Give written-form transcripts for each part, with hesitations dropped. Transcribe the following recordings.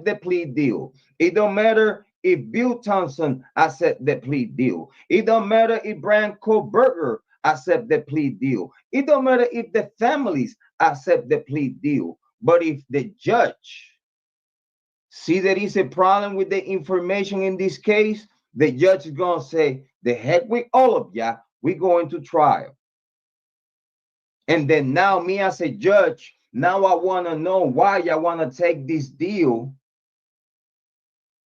the plea deal. It don't matter if Bill Thompson accept the plea deal. It don't matter if Bryan Kohberger accept the plea deal. It don't matter if the families accept the plea deal. But if the judge see there is a problem with the information in this case, the judge is going to say, the heck with all of ya, we're going to trial. And then now me as a judge, now I want to know why y'all want to take this deal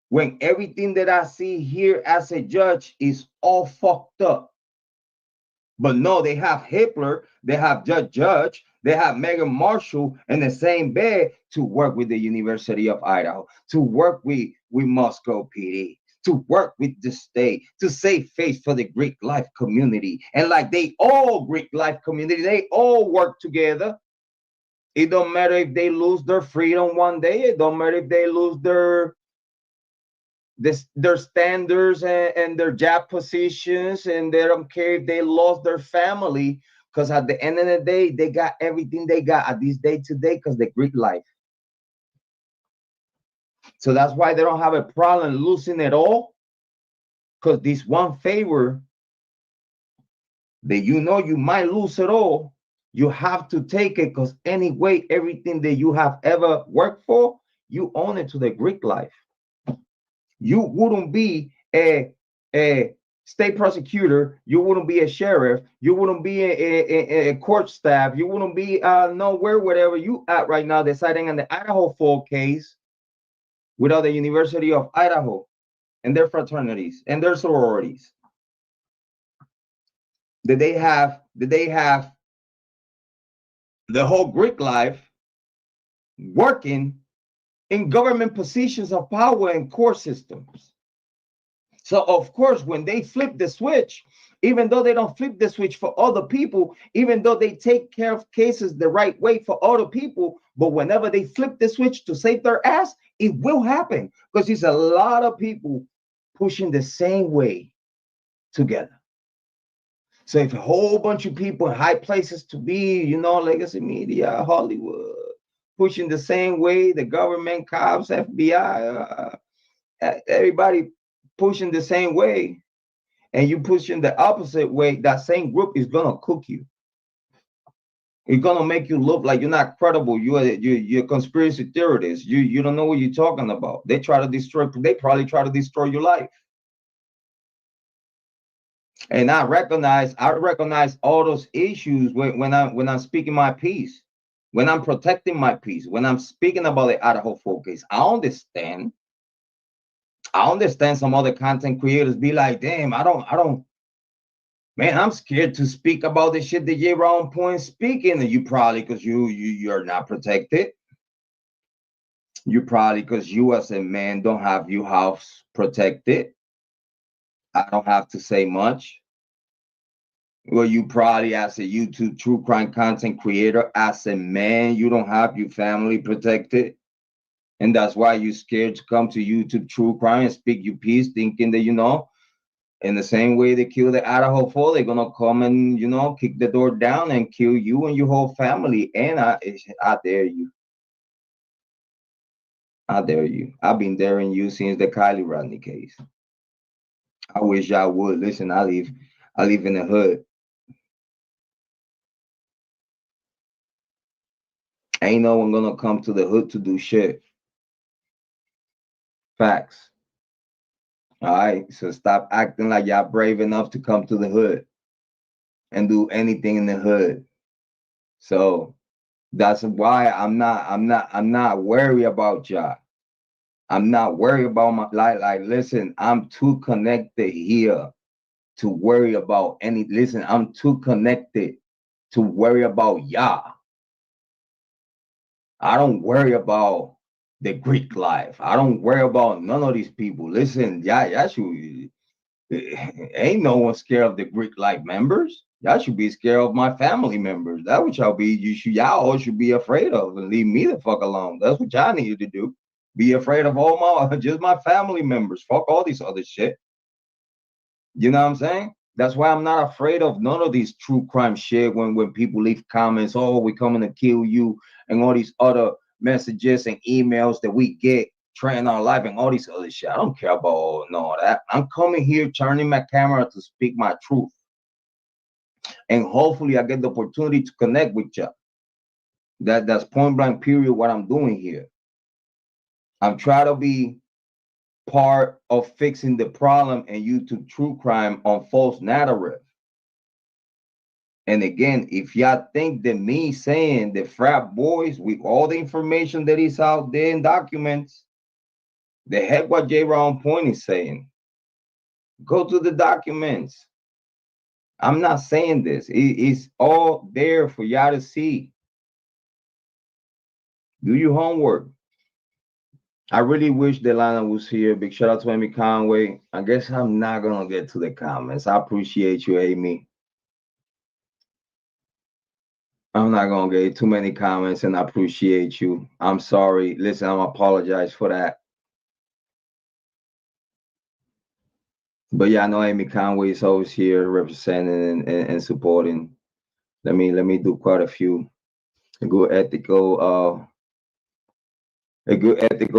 when everything that I see here as a judge is all fucked up. But no, they have Hippler, they have Judge, they have Megan Marshall in the same bed to work with the University of Idaho, to work with Moscow PD, to work with the state, to save face for the Greek life community. And like they all Greek life community, they all work together. It don't matter if they lose their freedom one day. It don't matter if they lose their standards and their job positions, and they don't care if they lost their family, because at the end of the day, they got everything they got at this day today because the Greek life. So that's why they don't have a problem losing it all, because this one favor that you know you might lose it all, you have to take it, because anyway, everything that you have ever worked for, you own it to the Greek life. You wouldn't be a state prosecutor. You wouldn't be a sheriff. You wouldn't be a court staff. You wouldn't be nowhere, wherever you at right now, deciding on the Idaho 4 case without the University of Idaho and their fraternities and their sororities. That they have the whole Greek life working in government positions of power and court systems. So of course, when they flip the switch, even though they don't flip the switch for other people, even though they take care of cases the right way for other people, but whenever they flip the switch to save their ass, it will happen, because there's a lot of people pushing the same way together. So if a whole bunch of people in high places to be, legacy media, Hollywood, pushing the same way, the government, cops, FBI, everybody pushing the same way, and you pushing the opposite way, that same group is gonna cook you. It's gonna make you look like you're not credible. You're a conspiracy theorist. You don't know what you're talking about. They probably try to destroy your life. And I recognize all those issues when I'm speaking my piece. When I'm protecting my peace, when I'm speaking about the Idaho 4 case, I understand some other content creators be like, damn, I don't, man, I'm scared to speak about the shit that you're on point speaking. And you probably, because you're not protected. You probably, because you as a man don't have your house protected. I don't have to say much. Well, you probably, as a YouTube true crime content creator, as a man, you don't have your family protected. And that's why you're scared to come to YouTube true crime and speak your piece, thinking that, in the same way they kill the Idaho 4, they're going to come and, kick the door down and kill you and your whole family. And I dare you. I dare you. I've been daring you since the Kiely Rodni case. I wish y'all would. Listen, I live in the hood. Ain't no one gonna come to the hood to do shit. Facts. All right, so stop acting like y'all brave enough to come to the hood and do anything in the hood. So that's why I'm not worried about y'all. I'm not worried about my like. Listen, I'm too connected here to worry about any. Listen, I'm too connected to worry about y'all. I don't worry about the Greek life. I don't worry about none of these people. Listen, y'all should, ain't no one scared of the Greek life members. Y'all should be scared of my family members. That's what y'all all should be afraid of, and leave me the fuck alone. That's what y'all need to do. Be afraid of just my family members. Fuck all these other shit. You know what I'm saying? That's why I'm not afraid of none of these true crime shit when people leave comments, oh, we're coming to kill you, and all these other messages and emails that we get threaten our life and all this other shit. I don't care about no that. I'm coming here, turning my camera to speak my truth. And hopefully I get the opportunity to connect with you. That's point blank period what I'm doing here. I'm trying to be part of fixing the problem and YouTube true crime on false narrative. And again, if y'all think that me saying the frat boys with all the information that is out there in documents, the heck what Jrod on point is saying, go to the documents. I'm not saying this. It's all there for y'all to see. Do your homework. I really wish Delana was here. Big shout out to Amy Conway. I guess I'm not gonna get to the comments. I appreciate you, Amy. I'm not gonna get too many comments, and I appreciate you. I'm sorry. Listen, I'm apologize for that. But yeah, I know Amy Conway is always here representing and supporting. Let me do quite a few. A good ethical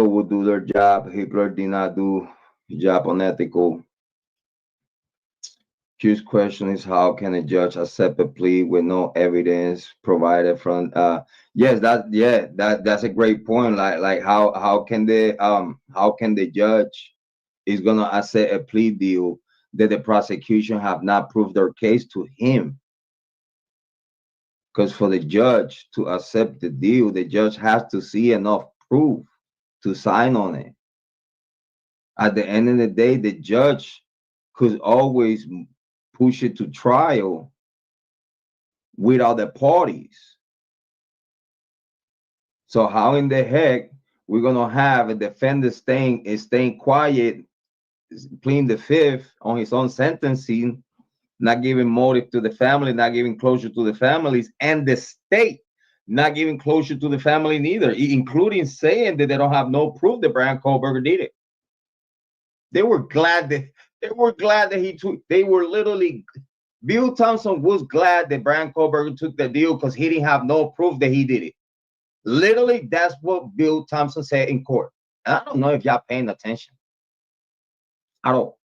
will do their job. Hippler did not do his job on ethical. His question is, how can a judge accept a plea with no evidence provided from yes, that's a great point. Like how can the judge is gonna accept a plea deal that the prosecution have not proved their case to him? Because for the judge to accept the deal, the judge has to see enough proof to sign on it. At the end of the day, the judge could always push it to trial with other parties. So how in the heck we're gonna have a defendant staying quiet, pleading the fifth on his own sentencing, not giving motive to the family, not giving closure to the families, and the state not giving closure to the family neither, including saying that they don't have no proof that Bryan Kohberger did it. They were glad that he took. They were literally. Bill Thompson was glad that Bryan Kohberger took the deal because he didn't have no proof that he did it. Literally, that's what Bill Thompson said in court. And I don't know if y'all paying attention at all.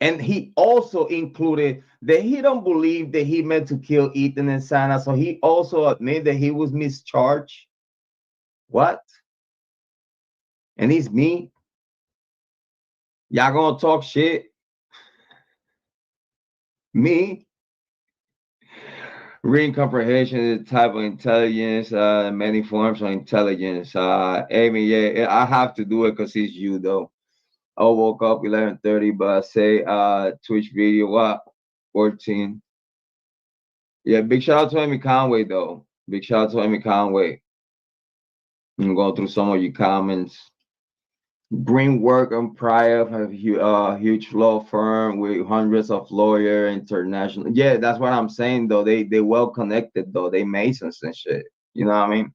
And he also included that he don't believe that he meant to kill Ethan and Santa. So he also admitted that he was mischarged. What? And it's me. Y'all gonna talk shit? Me? Reading comprehension is a type of intelligence, many forms of intelligence. Amy, yeah, I have to do it because it's you though. I woke up 11:30, but I say Twitch video what 14. Yeah, big shout out to Amy Conway though. Big shout out to Amy Conway. I'm going through some of your comments. Green work on Prior, a huge law firm with hundreds of lawyers, international. Yeah, that's what I'm saying though. They well connected though. They Masons and shit. You know what I mean?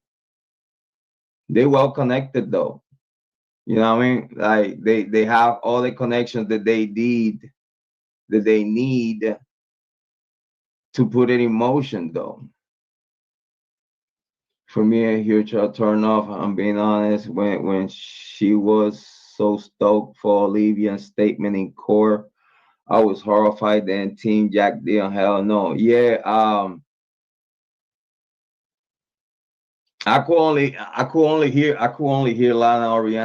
They well connected though. You know what I mean? Like they have all the connections that they need to put it in motion though. For me, a huge turn off. I'm being honest. When she was so stoked for Olivia's statement in court, I was horrified. Then Team Jack Dion, hell no. Yeah. I could only hear Lana Oriana